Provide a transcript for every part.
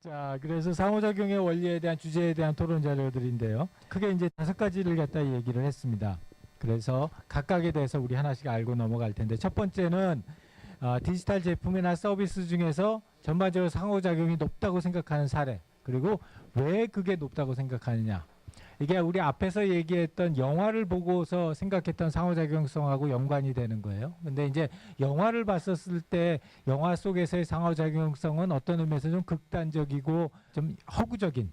자, 그래서 상호작용의 원리에 대한 주제에 대한 토론 자료들인데요. 크게 이제 5가지를 갖다 얘기를 했습니다. 그래서 각각에 대해서 우리 하나씩 알고 넘어갈 텐데, 첫 번째는 디지털 제품이나 서비스 중에서 전반적으로 상호작용이 높다고 생각하는 사례, 그리고 왜 그게 높다고 생각하느냐. 이게 우리 앞에서 얘기했던 영화를 보고서 생각했던 상호작용성하고 연관이 되는 거예요. 근데 이제 영화를 봤었을 때 영화 속에서의 상호작용성은 어떤 의미에서 좀 극단적이고 좀 허구적인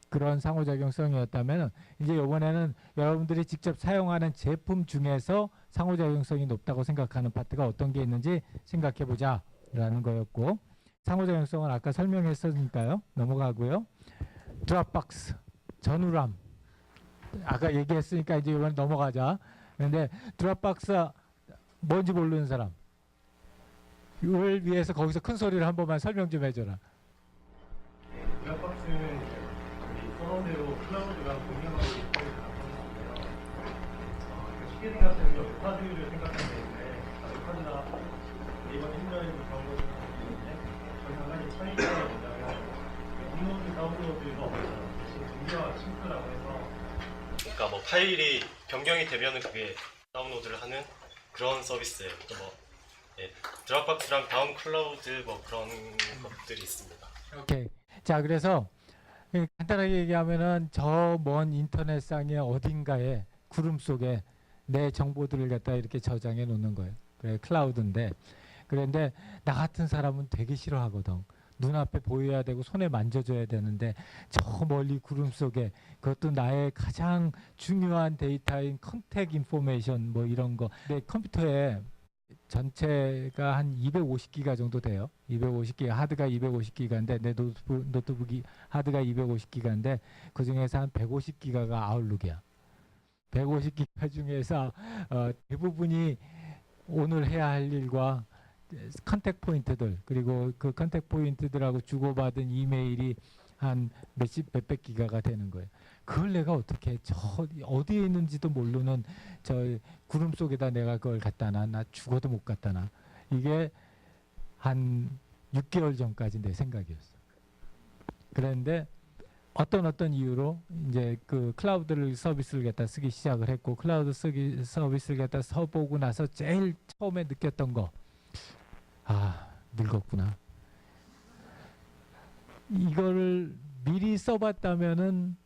그런 상호작용성이었다면, 이제 이번에는 여러분들이 직접 사용하는 제품 중에서 상호작용성이 높다고 생각하는 파트가 어떤 게 있는지 생각해 보자 라는 거였고, 상호작용성은 아까 설명했으니까요. 넘어가고요. 드랍박스, 전후람, 아까 얘기했으니까 이제 이번 넘어가자. 근데 드랍박스 뭔지 모르는 사람, 이걸 위해서 거기서 큰 소리를 한 번만 설명 좀 해줘라. 드랍박스는 우리 서버대로 클라우드랑 공유하고 있는 나타났는데요. 쉽게 생각하면 웹하드를 생각하면 되는데, 웹하드나 네이버 핸드라이브 그런 것을 생각하는데, 저희 한 가지 차이가 뭐냐면 업로드, 다운로드가 없어요. 대신 동기화와 싱크라고 해서, 그러니까 뭐 파일이 변경이 되면은 그게 다운로드를 하는 그런 서비스예요. 또 뭐 드랍박스랑 다운 클라우드 뭐 그런 것들이 있습니다. 오케이. 자, 그래서 간단하게 얘기하면은 저 먼 인터넷상의 어딘가에 구름 속에 내 정보들을 갖다 이렇게 저장해 놓는 거예요. 그래, 클라우드인데. 그런데 나 같은 사람은 되게 싫어하거든. 눈앞에 보여야 되고 손에 만져줘야 되는데 저 멀리 구름 속에, 그것도 나의 가장 중요한 데이터인 컨택 인포메이션 뭐 이런 거, 내 컴퓨터에 전체가 한 250기가 정도 돼요. 250기가, 하드가 250기가인데 내 노트북이 하드가 250기가인데 그중에서 한 150기가가 아웃룩이야. 150기가 중에서 대부분이 오늘 해야 할 일과 컨택 포인트들, 그리고 그 컨택 포인트들하고 주고받은 이메일이 한 몇백 기가가 되는 거예요. 그걸 내가 어떻게 저 어디에 있는지도 모르는 저 구름 속에다 내가 그걸 갖다 놔? 나 죽어도 못 갖다 놔. 이게 한 6개월 전까지 내 생각이었어. 그런데 어떤 이유로 이제 그 클라우드 서비스를 갖다 쓰기 시작을 했고, 클라우드 서비스를 갖다 써보고 나서 제일 처음에 느꼈던 거, 늙었구나. 이거를 미리 써봤다면은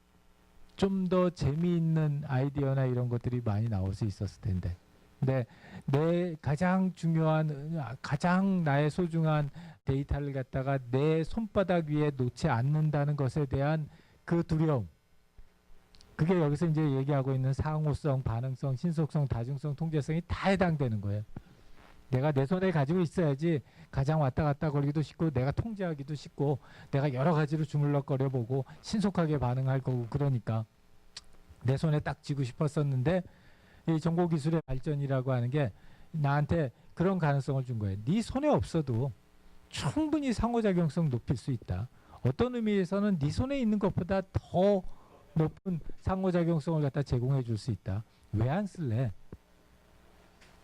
좀 더 재미있는 아이디어나 이런 것들이 많이 나올 수 있었을 텐데. 근데 내 가장 중요한, 가장 나의 소중한 데이터를 갖다가 내 손바닥 위에 놓지 않는다는 것에 대한 그 두려움. 그게 여기서 이제 얘기하고 있는 상호성, 반응성, 신속성, 다중성, 통제성이 다 해당되는 거예요. 내가 내 손에 가지고 있어야지 가장 왔다 갔다 거리기도 쉽고, 내가 통제하기도 쉽고, 내가 여러 가지로 주물럭거려 보고 신속하게 반응할 거고, 그러니까 내 손에 딱 쥐고 싶었었는데, 이 정보기술의 발전이라고 하는 게 나한테 그런 가능성을 준 거예요. 네 손에 없어도 충분히 상호작용성 높일 수 있다. 어떤 의미에서는 네 손에 있는 것보다 더 높은 상호작용성을 갖다 제공해 줄 수 있다. 왜 안 쓸래?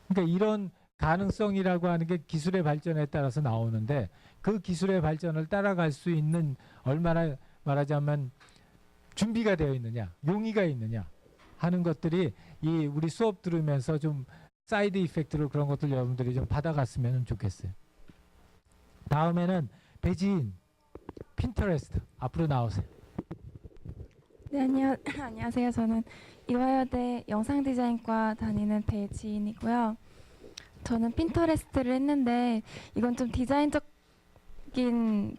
그러니까 이런 가능성이라고 하는 게 기술의 발전에 따라서 나오는데, 그 기술의 발전을 따라갈 수 있는 얼마나 말하자면 준비가 되어 있느냐, 용의가 있느냐 하는 것들이 이 우리 수업 들으면서 좀 사이드 이펙트로 그런 것들 여러분들이 좀 받아갔으면 좋겠어요. 다음에는 배지인, 핀터레스트 앞으로 나오세요. 네, 안녕하세요. 저는 이화여대 영상디자인과 다니는 배지인이고요. 저는 핀터레스트를 했는데 이건 좀 디자인적인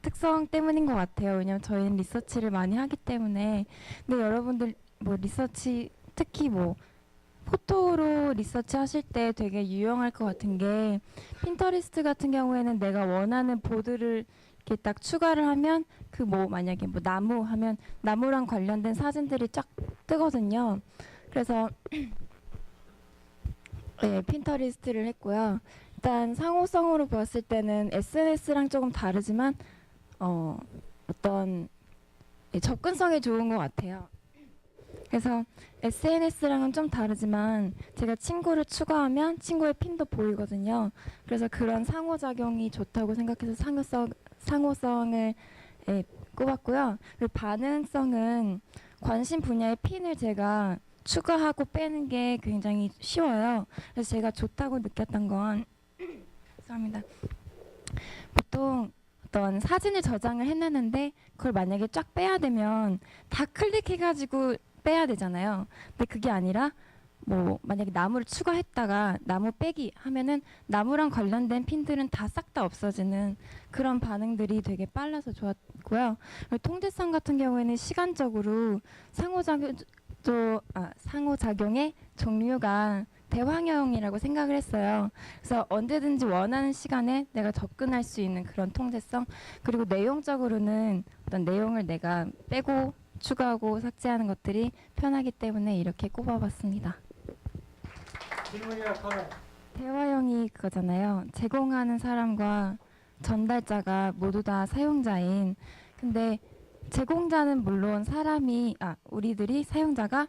특성 때문인 것 같아요. 왜냐면 저희는 리서치를 많이 하기 때문에. 근데 여러분들 뭐 리서치, 특히 뭐 포토로 리서치 하실 때 되게 유용할 것 같은 게, 핀터레스트 같은 경우에는 내가 원하는 보드를 이렇게 딱 추가를 하면 그 뭐 만약에 뭐 나무 하면 나무랑 관련된 사진들이 쫙 뜨거든요. 그래서 네, 핀터리스트를 했고요. 일단 상호성으로 보았을 때는 SNS랑 조금 다르지만 어떤 접근성이 좋은 것 같아요. 그래서 SNS랑은 좀 다르지만 제가 친구를 추가하면 친구의 핀도 보이거든요. 그래서 그런 상호작용이 좋다고 생각해서 상호성을 꼽았고요. 그리고 반응성은 관심 분야의 핀을 제가 추가하고 빼는 게 굉장히 쉬워요. 그래서 제가 좋다고 느꼈던 건 죄송합니다. 보통 어떤 사진을 저장을 해놨는데 그걸 만약에 쫙 빼야 되면 다 클릭해가지고 빼야 되잖아요. 근데 그게 아니라 뭐 만약에 나무를 추가했다가 나무 빼기 하면은 나무랑 관련된 핀들은 다 싹 다 없어지는 그런 반응들이 되게 빨라서 좋았고요. 그리고 통제성 같은 경우에는 시간적으로 상호작용의 종류가 대환경이라고 생각을 했어요. 그래서 언제든지 원하는 시간에 내가 접근할 수 있는 그런 통제성, 그리고 내용적으로는 어떤 내용을 내가 빼고 추가하고 삭제하는 것들이 편하기 때문에 이렇게 꼽아봤습니다. 질문이나 커ment. 대화형이 그거잖아요. 제공하는 사람과 전달자가 모두 다 사용자인. 근데 제공자는 물론 우리들이 사용자가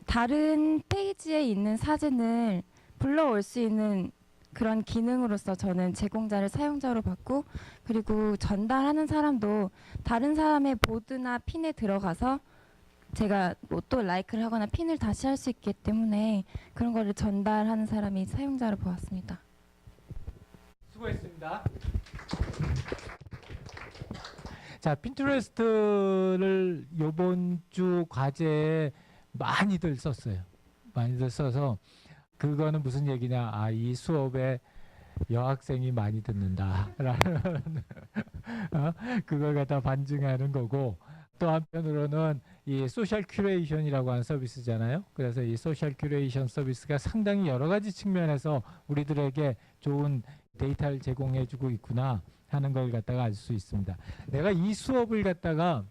다른 페이지에 있는 사진을 불러올 수 있는 그런 기능으로서 저는 제공자를 사용자로 봤고, 그리고 전달하는 사람도 다른 사람의 보드나 핀에 들어가서 제가 뭐 또 라이크를 하거나 핀을 다시 할 수 있기 때문에 그런 거를 전달하는 사람이 사용자로 보았습니다. 수고했습니다. 자, 핀터레스트를 요번 주 과제에 많이들 썼어요. 많이들 써서 그거는 무슨 얘기냐? 아, 이 수업에 여학생이 많이 듣는다라는 그걸 갖다 반증하는 거고, 또 한편으로는 이 소셜 큐레이션이라고 하는 서비스잖아요. 그래서 이 소셜 큐레이션 서비스가 상당히 여러 가지 측면에서 우리들에게 좋은 데이터를 제공해주고 있구나 하는 걸 갖다가 알 수 있습니다. 내가 이 수업을 갖다가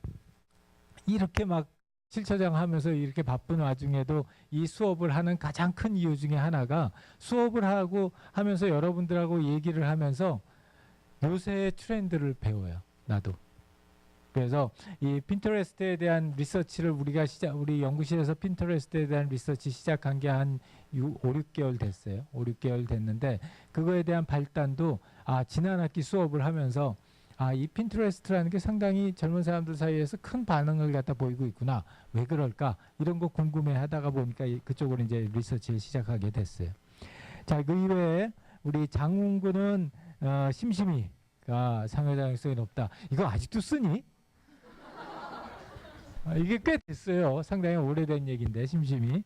이렇게 막 실처장하면서 이렇게 바쁜 와중에도 이 수업을 하는 가장 큰 이유 중에 하나가, 수업을 하면서 여러분들하고 얘기를 하면서 요새의 트렌드를 배워요. 나도. 그래서 이 핀터레스트에 대한 리서치를 우리 연구실에서 핀터레스트에 대한 리서치 시작한 게 한 5, 6개월 됐어요. 5, 6개월 됐는데 그거에 대한 발단도 지난 학기 수업을 하면서 이 핀터레스트라는 게 상당히 젊은 사람들 사이에서 큰 반응을 갖다 보이고 있구나. 왜 그럴까? 이런 거 궁금해 하다가 보니까 그쪽으로 이제 리서치를 시작하게 됐어요. 자, 그 이외에 우리 장훈군은 심심이가 상호작용성이 높다. 이거 아직도 쓰니? 이게 꽤 됐어요. 상당히 오래된 얘기인데, 심심이.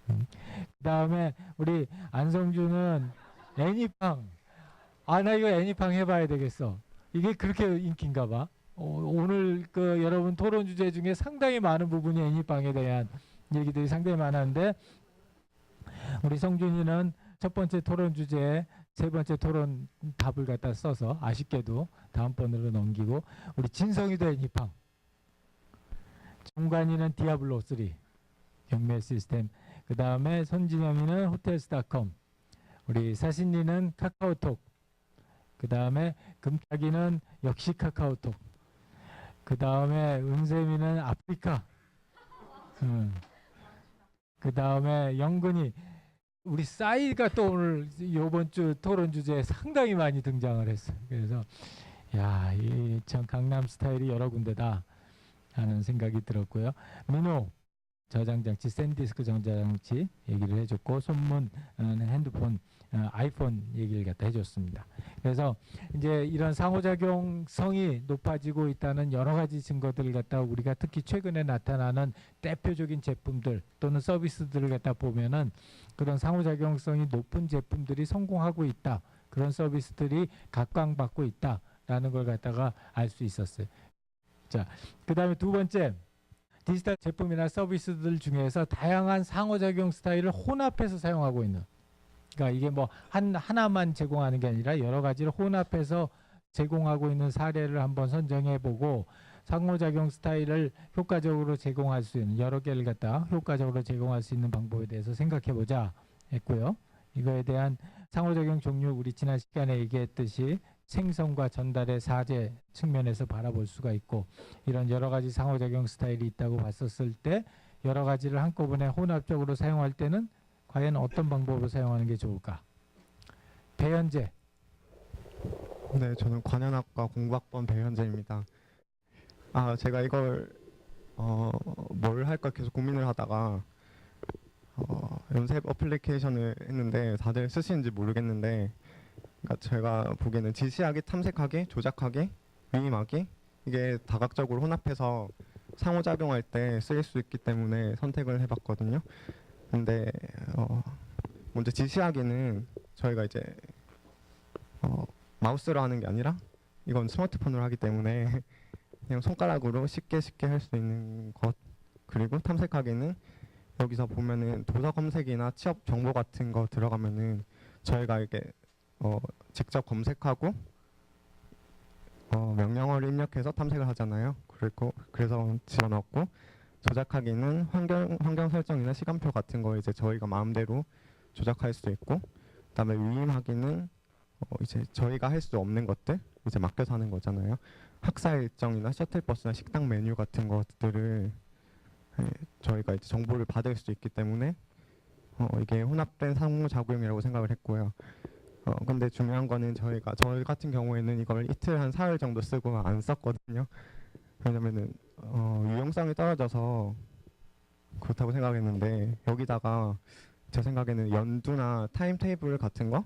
그 다음에 우리 안성준은 애니팡. 나 이거 애니팡 해봐야 되겠어. 이게 그렇게 인기인가 봐. 오늘 여러분 토론 주제 중에 상당히 많은 부분이 애니팡에 대한 얘기들이 상당히 많았는데, 우리 성준이는 첫 번째 토론 주제에 세 번째 토론 답을 갖다 써서 아쉽게도 다음번으로 넘기고, 우리 진성이도 애니팡. 정관이는 디아블로 3 경매 시스템. 그 다음에 손진영이는 호텔스닷컴. 우리 사신이는 카카오톡. 그 다음에 금탁이는 역시 카카오톡. 그 다음에 은샘이는 아프리카. 그 다음에 영근이, 우리 싸이가 또 오늘 이번 주 토론 주제에 상당히 많이 등장을 했어요. 그래서 이 참 강남 스타일이 여러 군데다 하는 생각이 들었고요. 민호 저장장치, 샌디스크 저장장치 얘기를 해줬고, 손문 핸드폰, 아이폰 얘기를 갖다 해줬습니다. 그래서 이제 이런 상호작용성이 높아지고 있다는 여러 가지 증거들을 갖다 우리가 특히 최근에 나타나는 대표적인 제품들 또는 서비스들을 갖다 보면은 그런 상호작용성이 높은 제품들이 성공하고 있다. 그런 서비스들이 각광받고 있다라는 걸 갖다가 알 수 있었어요. 자, 그 다음에 두 번째, 디지털 제품이나 서비스들 중에서 다양한 상호작용 스타일을 혼합해서 사용하고 있는, 그러니까 이게 뭐 하나만 제공하는 게 아니라 여러 가지를 혼합해서 제공하고 있는 사례를 한번 선정해보고, 상호작용 스타일을 효과적으로 제공할 수 있는 여러 개를 갖다 효과적으로 제공할 수 있는 방법에 대해서 생각해보자 했고요. 이거에 대한 상호작용 종류, 우리 지난 시간에 얘기했듯이 생성과 전달의 사제 측면에서 바라볼 수가 있고, 이런 여러 가지 상호작용 스타일이 있다고 봤었을 때 여러 가지를 한꺼번에 혼합적으로 사용할 때는 과연 어떤 방법으로 사용하는 게 좋을까? 배현재. 네, 저는 관현악과 공부학번 배현재입니다. 제가 이걸 뭘 할까 계속 고민을 하다가 연습 어플리케이션을 했는데 다들 쓰시는지 모르겠는데, 그러니까 제가 보기에는 지시하기, 탐색하기, 조작하기, 위임하기, 이게 다각적으로 혼합해서 상호작용할 때 쓰일 수 있기 때문에 선택을 해봤거든요. 근데 먼저 지시하기는 저희가 이제 마우스로 하는 게 아니라 이건 스마트폰으로 하기 때문에 그냥 손가락으로 쉽게 할 수 있는 것. 그리고 탐색하기는 여기서 보면은 도서 검색이나 취업 정보 같은 거 들어가면은 저희가 이게 직접 검색하고 명령어를 입력해서 탐색을 하잖아요. 그래서 집어넣고, 조작하기는 환경 설정이나 시간표 같은 거 이제 저희가 마음대로 조작할 수 있고, 그다음에 위임하기는 이제 저희가 할 수 없는 것들 이제 맡겨서 하는 거잖아요. 학사 일정이나 셔틀버스나 식당 메뉴 같은 것들을 저희가 이제 정보를 받을 수 있기 때문에 이게 혼합된 상호작용이라고 생각을 했고요. 근데 중요한 거는 저희 같은 경우에는 이걸 이틀 한 사흘 정도 쓰고 안 썼거든요. 왜냐면은 유용성이 떨어져서 그렇다고 생각했는데, 여기다가 제 생각에는 연두나 타임테이블 같은 거,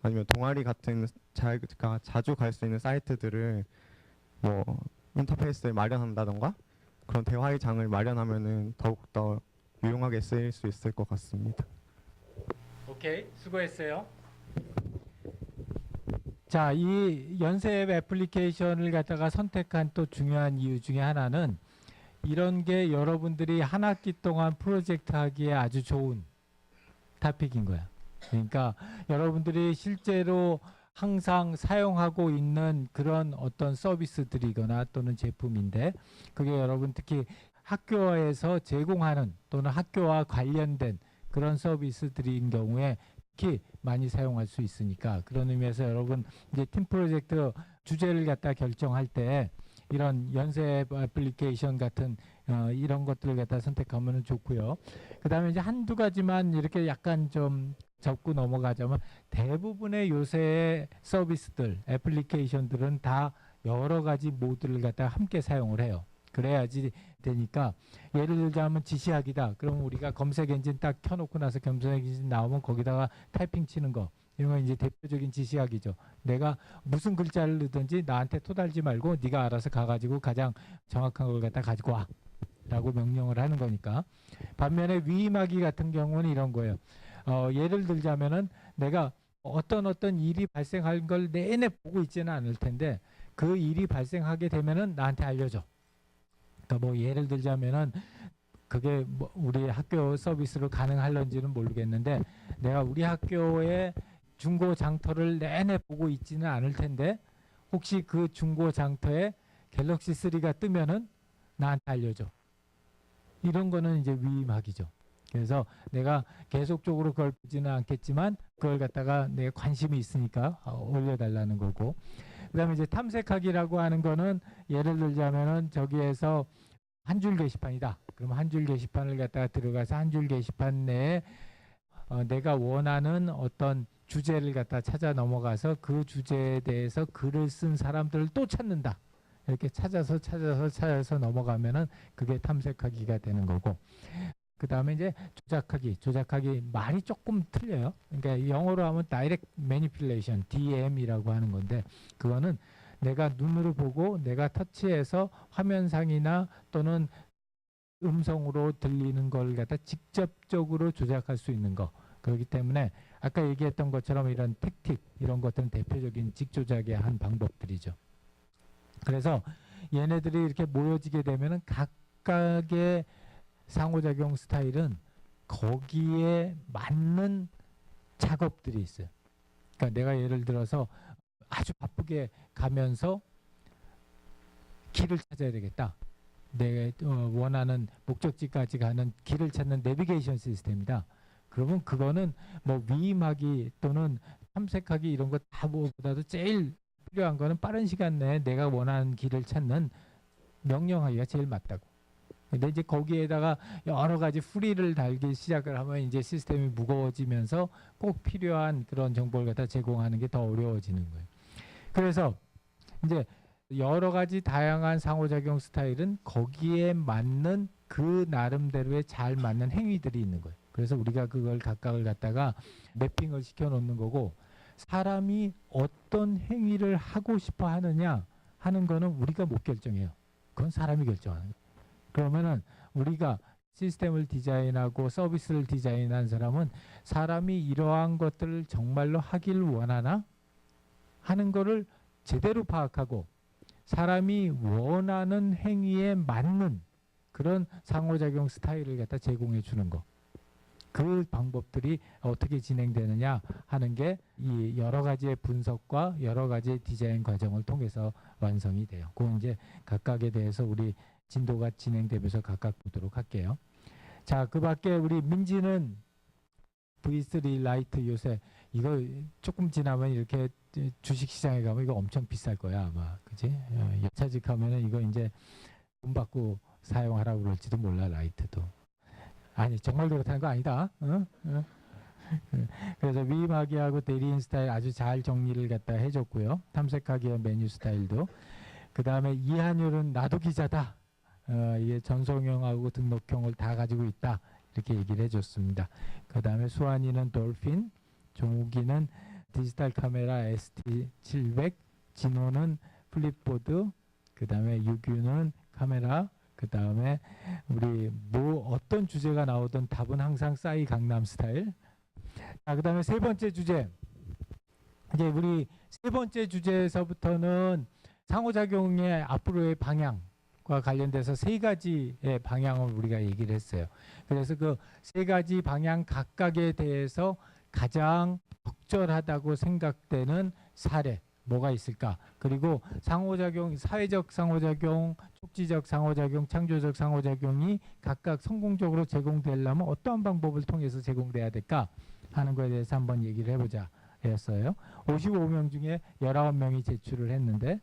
아니면 동아리 같은 자기가 자주 갈 수 있는 사이트들을 뭐 인터페이스를 마련한다던가 그런 대화의 장을 마련하면은 더욱더 유용하게 쓰일 수 있을 것 같습니다. 오케이, 수고했어요. 자, 이 연습 애플리케이션을 갖다가 선택한 또 중요한 이유 중에 하나는 이런 게 여러분들이 한 학기 동안 프로젝트 하기에 아주 좋은 토픽인 거야. 그러니까 여러분들이 실제로 항상 사용하고 있는 그런 어떤 서비스들이거나 또는 제품인데, 그게 여러분 특히 학교에서 제공하는 또는 학교와 관련된 그런 서비스들인 경우에 특히 많이 사용할 수 있으니까, 그런 의미에서 여러분 이제 팀 프로젝트 주제를 갖다 결정할 때 이런 연습 애플리케이션 같은 이런 것들을 갖다 선택하면 좋고요. 그 다음에 이제 한두 가지만 이렇게 약간 좀 접고 넘어가자면, 대부분의 요새 서비스들, 애플리케이션들은 다 여러 가지 모드를 갖다 함께 사용을 해요. 그래야지 되니까, 예를 들자면 지시하기다. 그러면 우리가 검색 엔진 딱 켜놓고 나서 검색 엔진 나오면 거기다가 타이핑 치는 거, 이런 건 이제 대표적인 지시하기죠. 내가 무슨 글자를 넣든지 나한테 토달지 말고 네가 알아서 가가지고 가장 정확한 걸 갖다 가지고 와 라고 명령을 하는 거니까. 반면에 위임하기 같은 경우는 이런 거예요. 예를 들자면은 내가 어떤 일이 발생할 걸 내내 보고 있지는 않을 텐데, 그 일이 발생하게 되면은 나한테 알려줘. 그러니까 뭐 예를 들자면은 그게 뭐 우리 학교 서비스로 가능할런지는 모르겠는데, 내가 우리 학교에 중고 장터를 내내 보고 있지는 않을 텐데 혹시 그 중고 장터에 갤럭시 3가 뜨면은 나한테 알려줘. 이런 거는 이제 위임하기죠. 그래서 내가 계속적으로 그걸 보지는 않겠지만 그걸 갖다가 내 관심이 있으니까 올려달라는 거고. 그다음에 이제 탐색하기라고 하는 거는 예를 들자면은 저기에서 한 줄 게시판이다. 그럼 한 줄 게시판을 갖다가 들어가서 한 줄 게시판 내에 내가 원하는 어떤 주제를 갖다 찾아 넘어가서 그 주제에 대해서 글을 쓴 사람들을 또 찾는다. 이렇게 찾아서 넘어가면은 그게 탐색하기가 되는 거고. 그 다음에 이제 조작하기 말이 조금 틀려요. 그러니까 영어로 하면 Direct Manipulation, DM이라고 하는 건데, 그거는 내가 눈으로 보고 내가 터치해서 화면상이나 또는 음성으로 들리는 걸 갖다 직접적으로 조작할 수 있는 거. 그렇기 때문에 아까 얘기했던 것처럼 이런 택틱 이런 것들은 대표적인 직조작의 한 방법들이죠. 그래서 얘네들이 이렇게 모여지게 되면은 각각의 상호작용 스타일은 거기에 맞는 작업들이 있어요. 그러니까 내가 예를 들어서 아주 바쁘게 가면서 길을 찾아야 되겠다. 내가 원하는 목적지까지 가는 길을 찾는 내비게이션 시스템이다. 그러면 그거는 뭐 위임하기 또는 탐색하기 이런 거 다 보다도 제일 필요한 거는 빠른 시간 내에 내가 원하는 길을 찾는 명령하기가 제일 맞다고. 근데 이제 거기에다가 여러 가지 풀이를 달기 시작을 하면 이제 시스템이 무거워지면서 꼭 필요한 그런 정보를 갖다 제공하는 게 더 어려워지는 거예요. 그래서 이제 여러 가지 다양한 상호작용 스타일은 거기에 맞는 그 나름대로의 잘 맞는 행위들이 있는 거예요. 그래서 우리가 그걸 각각을 갖다가 매핑을 시켜 놓는 거고, 사람이 어떤 행위를 하고 싶어 하느냐 하는 거는 우리가 못 결정해요. 그건 사람이 결정하는 거예요. 그러면은 우리가 시스템을 디자인하고 서비스를 디자인한 사람은 사람이 이러한 것들을 정말로 하길 원하나 하는 거를 제대로 파악하고 사람이 원하는 행위에 맞는 그런 상호작용 스타일을 갖다 제공해 주는 거. 그 방법들이 어떻게 진행되느냐 하는 게 이 여러 가지의 분석과 여러 가지의 디자인 과정을 통해서 완성이 돼요. 그건 이제 각각에 대해서 우리 진도가 진행되면서 각각 보도록 할게요. 자, 그 밖에 우리 민지는 V3 라이트 요새 이거 조금 지나면 이렇게 주식시장에 가면 이거 엄청 비쌀 거야 아마, 그지? 여차직 하면은 이거 이제 돈 받고 사용하라고 그럴지도 몰라, 라이트도. 아니 정말 그렇다는 거 아니다. 그래서 위임하기하고 대리인 스타일 아주 잘 정리를 갖다 해줬고요. 탐색하기와 메뉴 스타일도. 그 다음에 이한율은 나도 기자다. 이게 전송형하고 등록형을 다 가지고 있다. 이렇게 얘기를 해줬습니다. 그 다음에 수환이는 돌핀, 종욱이는 디지털 카메라 ST700, 진호는 플립보드, 그 다음에 유규는 카메라, 그 다음에 우리 뭐 어떤 주제가 나오든 답은 항상 싸이 강남 스타일. 자, 그 다음에 세 번째 주제. 이제 우리 세 번째 주제에서부터는 상호작용의 앞으로의 방향과 관련돼서 세 가지의 방향을 우리가 얘기를 했어요. 그래서 그 세 가지 방향 각각에 대해서 가장 적절하다고 생각되는 사례 뭐가 있을까? 그리고 상호작용, 사회적 상호작용, 촉지적 상호작용, 창조적 상호작용이 각각 성공적으로 제공되려면 어떠한 방법을 통해서 제공돼야 될까 하는 거에 대해서 한번 얘기를 해보자 했어요. 55명 중에 19명이 제출을 했는데,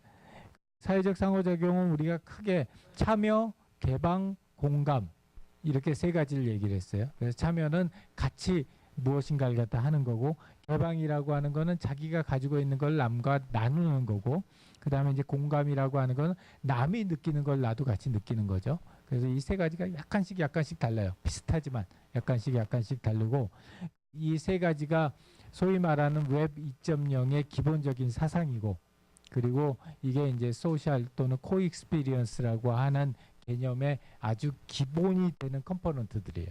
사회적 상호작용은 우리가 크게 참여, 개방, 공감 이렇게 세 가지를 얘기를 했어요. 그래서 참여는 같이 무엇인가를 갖다 하는 거고, 개방이라고 하는 거는 자기가 가지고 있는 걸 남과 나누는 거고, 그 다음에 이제 공감이라고 하는 거는 남이 느끼는 걸 나도 같이 느끼는 거죠. 그래서 이 세 가지가 약간씩 달라요. 비슷하지만 약간씩 다르고, 이 세 가지가 소위 말하는 웹 2.0의 기본적인 사상이고, 그리고 이게 이제 소셜 또는 코익스피리언스라고 하는 개념의 아주 기본이 되는 컴포넌트들이에요.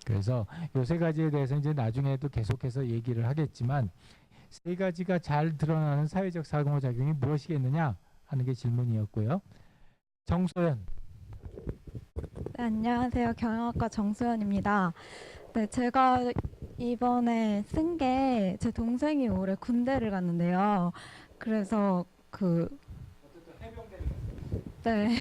그래서 이 세 가지에 대해서 이제 나중에도 계속해서 얘기를 하겠지만, 세 가지가 잘 드러나는 사회적 상호작용이 무엇이겠느냐 하는 게 질문이었고요. 정소연. 네, 안녕하세요. 경영학과 정수연입니다. 네, 제가 이번에 쓴 게 제 동생이 올해 군대를 갔는데요. 그래서 네.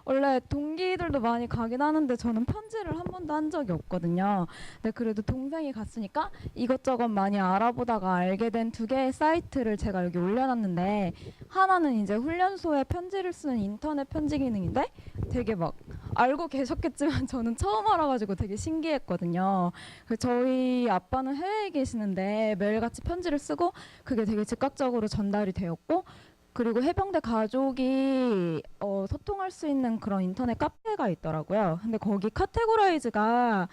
원래 동기들도 많이 가긴 하는데 저는 편지를 한 번도 한 적이 없거든요. 네, 그래도 동생이 갔으니까 이것저것 많이 알아보다가 알게 된 두 개의 사이트를 제가 여기 올려놨는데, 하나는 이제 훈련소에 편지를 쓰는 인터넷 편지 기능인데, 되게 막 알고 계셨겠지만 저는 처음 알아가지고 되게 신기했거든요. 저희 아빠는 해외에 계시는데 매일같이 편지를 쓰고 그게 되게 즉각적으로 전달이 되었고, 그리고 해병대 가족이 소통할 수 있는 그런 인터넷 카페가 있더라고요. 근데 거기 카테고라이즈가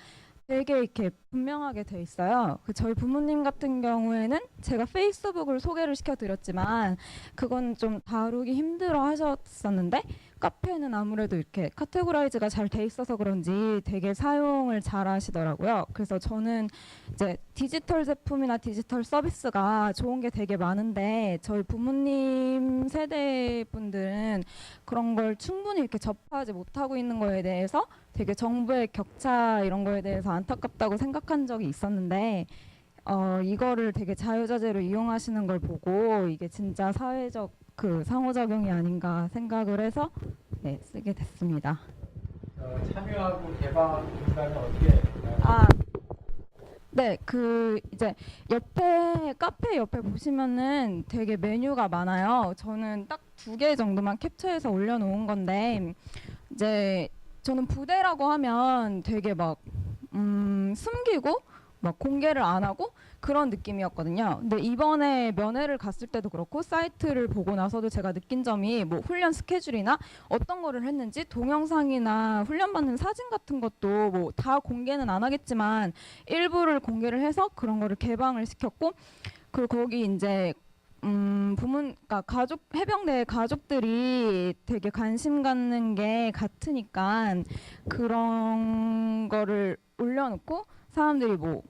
되게 이렇게 분명하게 돼 있어요. 저희 부모님 같은 경우에는 제가 페이스북을 소개를 시켜드렸지만 그건 좀 다루기 힘들어 하셨었는데, 카페는 아무래도 이렇게 카테고라이즈가 잘 돼 있어서 그런지 되게 사용을 잘 하시더라고요. 그래서 저는 이제 디지털 제품이나 디지털 서비스가 좋은 게 되게 많은데, 저희 부모님 세대 분들은 그런 걸 충분히 이렇게 접하지 못하고 있는 거에 대해서 되게 정부의 격차 이런 거에 대해서 안타깝다고 생각한 적이 있었는데, 이거를 되게 자유자재로 이용하시는 걸 보고 이게 진짜 사회적 상호작용이 아닌가 생각을 해서 네, 쓰게 됐습니다. 참여하고 개방 공간은 어떻게? 네, 이제 카페 옆에 보시면은 되게 메뉴가 많아요. 저는 딱 2개 정도만 캡처해서 올려놓은 건데, 이제 저는 부대라고 하면 되게 막 숨기고 막 공개를 안 하고 그런 느낌이었거든요. 근데 이번에 면회를 갔을 때도 그렇고 사이트를 보고 나서도 제가 느낀 점이 뭐 훈련 스케줄이나 어떤 거를 했는지 동영상이나 훈련받는 사진 같은 것도 뭐 다 공개는 안 하겠지만 일부를 공개를 해서 그런 거를 개방을 시켰고, 그리고 거기 이제 그러니까 해병대 가족들이 되게 관심 갖는 게 같으니까 그런 거를 올려놓고 사람들이 뭐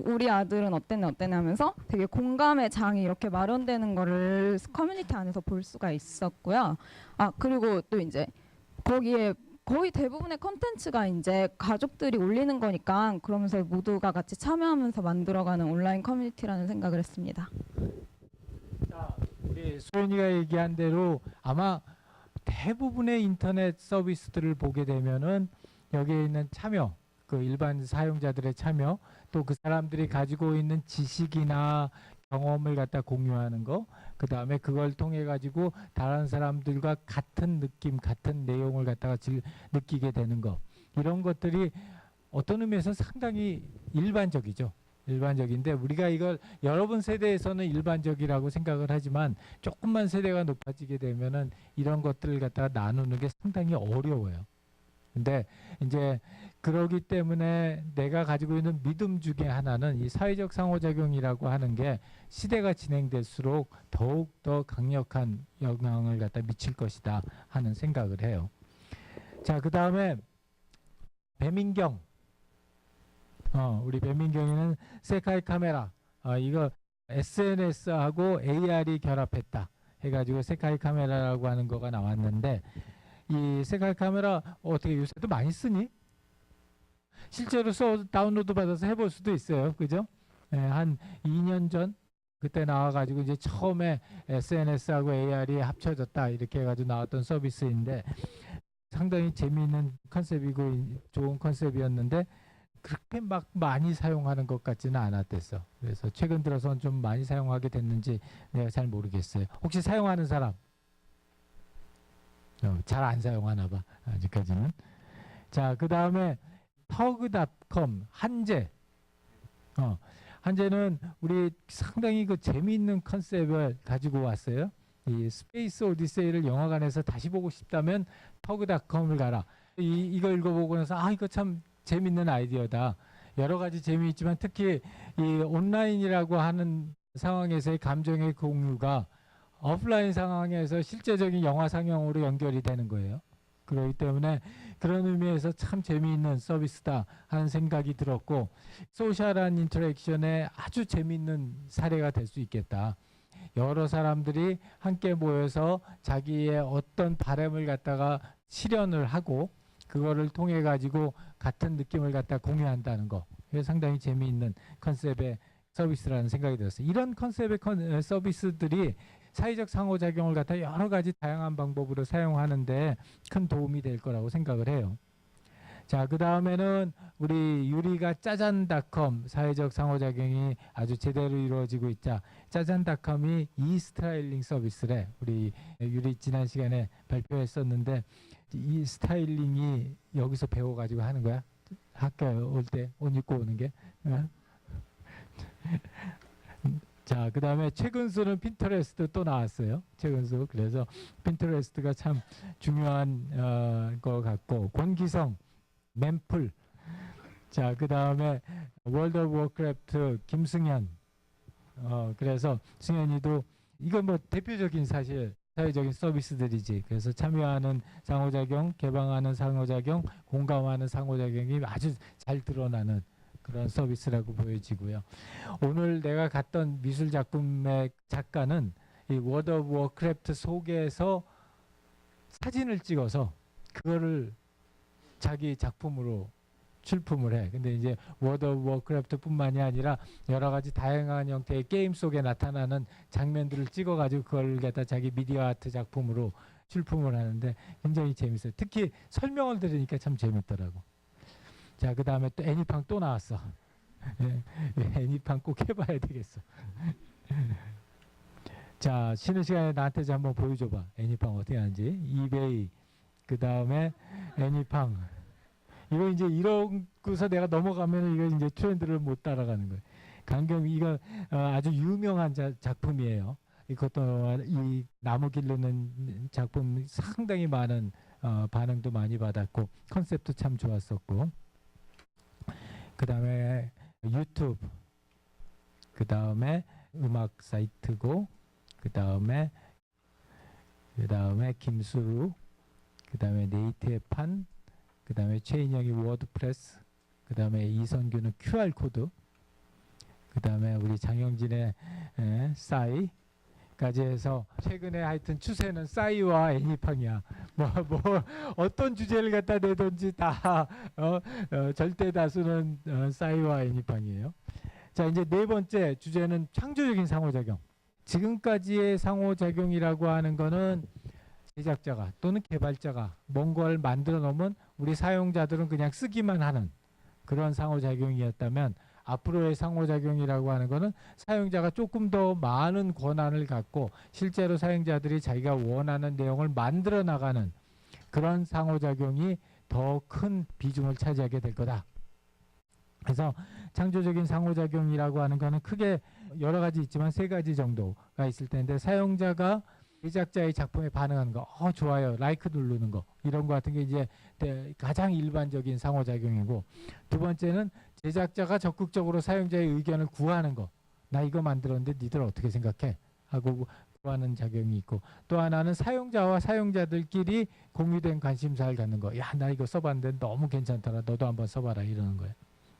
우리 아들은 어땠네 하면서 되게 공감의 장이 이렇게 마련되는 거를 커뮤니티 안에서 볼 수가 있었고요. 아, 그리고 또 이제 거기에 거의 대부분의 컨텐츠가 이제 가족들이 올리는 거니까 그러면서 모두가 같이 참여하면서 만들어가는 온라인 커뮤니티라는 생각을 했습니다. 자, 우리 소연이가 얘기한 대로 아마 대부분의 인터넷 서비스들을 보게 되면은 여기에 있는 참여, 그 일반 사용자들의 참여, 또 그 사람들이 가지고 있는 지식이나 경험을 갖다 공유하는 거, 그 다음에 그걸 통해 가지고 다른 사람들과 같은 느낌, 같은 내용을 갖다가 느끼게 되는 거, 이런 것들이 어떤 의미에서 상당히 일반적이죠. 일반적인데 우리가 이걸 여러분 세대에서는 일반적이라고 생각을 하지만 조금만 세대가 높아지게 되면은 이런 것들을 갖다가 나누는 게 상당히 어려워요. 근데 이제 그러기 때문에 내가 가지고 있는 믿음 중에 하나는 이 사회적 상호작용이라고 하는 게 시대가 진행될수록 더욱 더 강력한 영향을 갖다 미칠 것이다 하는 생각을 해요. 자, 그 다음에 배민경. 우리 배민경이는 세카이 카메라. 이거 SNS하고 AR이 결합했다 해가지고 세카이 카메라라고 하는 거가 나왔는데, 이 세카이 카메라 어떻게 요새도 많이 쓰니? 실제로 다운로드 받아서 해볼 수도 있어요. 그죠? 한 2년 전 그때 나와가지고 이제 처음에 SNS하고 AR이 합쳐졌다 이렇게 해가지고 나왔던 서비스인데 상당히 재미있는 컨셉이고 좋은 컨셉이었는데 그렇게 막 많이 사용하는 것 같지는 않았댔어. 그래서 최근 들어서는 좀 많이 사용하게 됐는지 내가 잘 모르겠어요. 혹시 사용하는 사람? 잘 안 사용하나 봐 아직까지는. 자, 그 다음에 터그닷컴 한재. 한재는 우리 상당히 그 재미있는 컨셉을 가지고 왔어요. 이 스페이스 오디세이를 영화관에서 다시 보고 싶다면 터그닷컴을 가라. 이거 읽어보고 나서 이거 참 재밌는 아이디어다. 여러 가지 재미있지만 특히 이 온라인이라고 하는 상황에서의 감정의 공유가 오프라인 상황에서 실제적인 영화 상영으로 연결이 되는 거예요. 그렇기 때문에 그런 의미에서 참 재미있는 서비스다 하는 생각이 들었고, 소셜한 인터랙션에 아주 재미있는 사례가 될 수 있겠다. 여러 사람들이 함께 모여서 자기의 어떤 바람을 갖다가 실현을 하고 그거를 통해 가지고 같은 느낌을 갖다 공유한다는 거, 이게 상당히 재미있는 컨셉의 서비스라는 생각이 들었어요. 이런 컨셉의 서비스들이 사회적 상호작용을 갖다 여러 가지 다양한 방법으로 사용하는데 큰 도움이 될 거라고 생각을 해요. 자, 그 다음에는 우리 유리가 짜잔닷컴 사회적 상호작용이 아주 제대로 이루어지고 있자. 짜잔닷컴이 이스타일링 서비스래. 우리 유리 지난 시간에 발표했었는데 이 스타일링이 여기서 배워가지고 하는 거야? 학교 올 때 옷 입고 오는 게? 자, 그 다음에 최근수는 핀터레스트 또 나왔어요. 최근수. 그래서 핀터레스트가 참 중요한 거 같고, 권기성, mem풀. 자, 그 다음에 월드 오브 워크래프트 김승현. 그래서 승현이도 이건 뭐 대표적인 사실 사회적인 서비스들이지. 그래서 참여하는 상호작용, 개방하는 상호작용, 공감하는 상호작용이 아주 잘 드러나는 그런 서비스라고 보여지고요. 오늘 내가 갔던 미술 작품의 작가는 이 월드 오브 워크래프트 속에서 사진을 찍어서 그거를 자기 작품으로 출품을 해. 근데 이제 월드 오브 워크래프트뿐만이 아니라 여러 가지 다양한 형태의 게임 속에 나타나는 장면들을 찍어가지고 그걸 갖다 자기 미디어 아트 작품으로 출품을 하는데 굉장히 재밌어요. 특히 설명을 들으니까 참 재밌더라고. 자, 그 다음에 또 애니팡 또 나왔어. 애니팡 꼭 해봐야 되겠어. 자, 쉬는 시간에 나한테 좀 한번 보여줘봐. 애니팡 어떻게 하는지. 이베이, 그 다음에 애니팡. 이거 이제 이러고서 내가 넘어가면 이거 이제 트렌드를 못 따라가는 거예요. 강경 이거 아주 유명한 작품이에요. 이것도 이 나무 기르는 작품 상당히 많은 반응도 많이 받았고 컨셉도 참 좋았었고 그 다음에 유튜브 그 다음에 음악 사이트고 그 다음에 김수루 그 다음에 네이트의 판 그 다음에 최인영이 워드프레스 그 다음에 이선규는 QR코드 그 다음에 우리 장영진의 싸이까지 해서 최근에 하여튼 추세는 싸이와 애니팡이야. 뭐 어떤 주제를 갖다 내든지 다 절대 다수는 싸이와 애니팡이에요. 자 이제 네 번째 주제는 창조적인 상호작용. 지금까지의 상호작용이라고 하는 거는 제작자가 또는 개발자가 뭔가를 만들어 놓으면 우리 사용자들은 그냥 쓰기만 하는 그런 상호작용이었다면 앞으로의 상호작용이라고 하는 거는 사용자가 조금 더 많은 권한을 갖고 실제로 사용자들이 자기가 원하는 내용을 만들어 나가는 그런 상호작용이 더 큰 비중을 차지하게 될 거다. 그래서 창조적인 상호작용이라고 하는 거는 크게 여러 가지 있지만 세 가지 정도가 있을 텐데 사용자가 제작자의 작품에 반응하는 거, 좋아요, 라이크 누르는 거 이런 거 같은 게 이제 가장 일반적인 상호작용이고 두 번째는 제작자가 적극적으로 사용자의 의견을 구하는 거. 나 이거 만들었는데 니들 어떻게 생각해? 하고 구하는 작용이 있고 또 하나는 사용자와 사용자들끼리 공유된 관심사를 갖는 거. 야, 나 이거 써봤는데 너무 괜찮더라. 너도 한번 써봐라 이러는 거예요.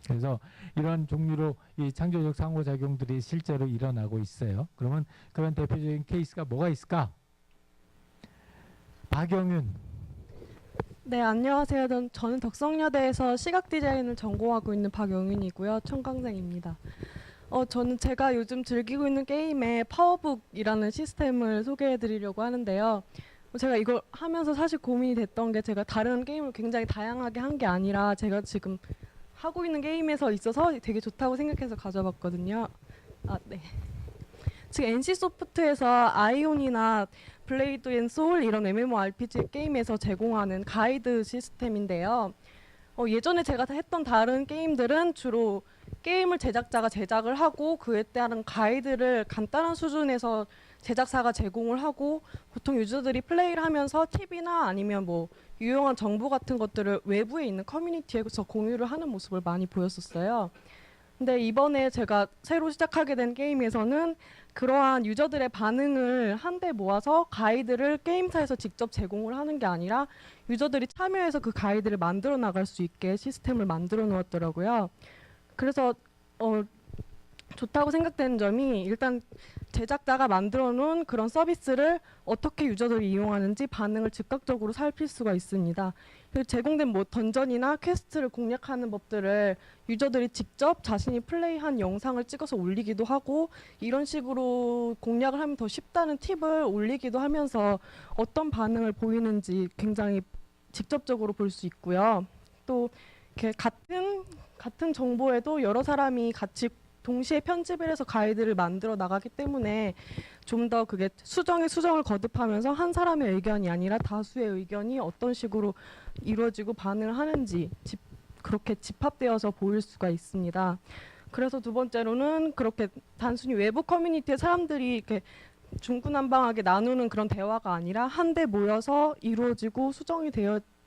그래서 이런 종류로 이 창조적 상호작용들이 실제로 일어나고 있어요. 그러면 그런 대표적인 케이스가 뭐가 있을까? 박영윤. 네, 안녕하세요. 저는 덕성여대에서 시각 디자인을 전공하고 있는 박영윤이고요. 청강생입니다. 저는 제가 요즘 즐기고 있는 게임의 파워북이라는 시스템을 소개해 드리려고 하는데요. 제가 이걸 하면서 사실 고민이 됐던 게 제가 다른 게임을 굉장히 다양하게 한 게 아니라 제가 지금 하고 있는 게임에서 있어서 되게 좋다고 생각해서 가져봤거든요. 네. 지금 NC소프트에서 아이온이나 블레이드 앤 소울 이런 MMORPG 게임에서 제공하는 가이드 시스템인데요. 예전에 제가 했던 다른 게임들은 주로 게임을 제작자가 제작을 하고 그에 따른 가이드를 간단한 수준에서 제작사가 제공을 하고 보통 유저들이 플레이를 하면서 팁이나 아니면 뭐 유용한 정보 같은 것들을 외부에 있는 커뮤니티에서 공유를 하는 모습을 많이 보였었어요. 근데 이번에 제가 새로 시작하게 된 게임에서는 그러한 유저들의 반응을 한데 모아서 가이드를 게임사에서 직접 제공을 하는 게 아니라 유저들이 참여해서 그 가이드를 만들어 나갈 수 있게 시스템을 만들어 놓았더라고요. 그래서 좋다고 생각되는 점이 일단 제작자가 만들어 놓은 그런 서비스를 어떻게 유저들이 이용하는지 반응을 즉각적으로 살필 수가 있습니다. 그리고 제공된 뭐 던전이나 퀘스트를 공략하는 법들을 유저들이 직접 자신이 플레이한 영상을 찍어서 올리기도 하고 이런 식으로 공략을 하면 더 쉽다는 팁을 올리기도 하면서 어떤 반응을 보이는지 굉장히 직접적으로 볼 수 있고요. 또 이렇게 같은 정보에도 여러 사람이 같이 동시에 편집을 해서 가이드를 만들어 나가기 때문에 좀 더 그게 수정에 수정을 거듭하면서 한 사람의 의견이 아니라 다수의 의견이 어떤 식으로 이루어지고 반응을 하는지 그렇게 집합되어서 보일 수가 있습니다. 그래서 두 번째로는 그렇게 단순히 외부 커뮤니티의 사람들이 이렇게 중구난방하게 나누는 그런 대화가 아니라 한데 모여서 이루어지고 수정이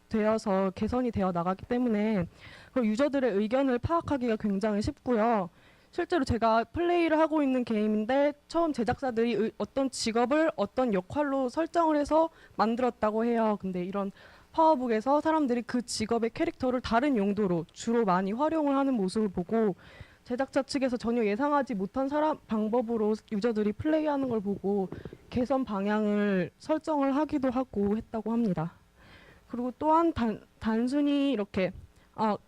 되어서 개선이 되어 나가기 때문에 유저들의 의견을 파악하기가 굉장히 쉽고요. 실제로 제가 플레이를 하고 있는 게임인데 처음 제작사들이 어떤 직업을 어떤 역할로 설정을 해서 만들었다고 해요. 근데 이런 파워북에서 사람들이 그 직업의 캐릭터를 다른 용도로 주로 많이 활용을 하는 모습을 보고 제작자 측에서 전혀 예상하지 못한 방법으로 유저들이 플레이하는 걸 보고 개선 방향을 설정을 하기도 하고 했다고 합니다. 그리고 또한 단순히 이렇게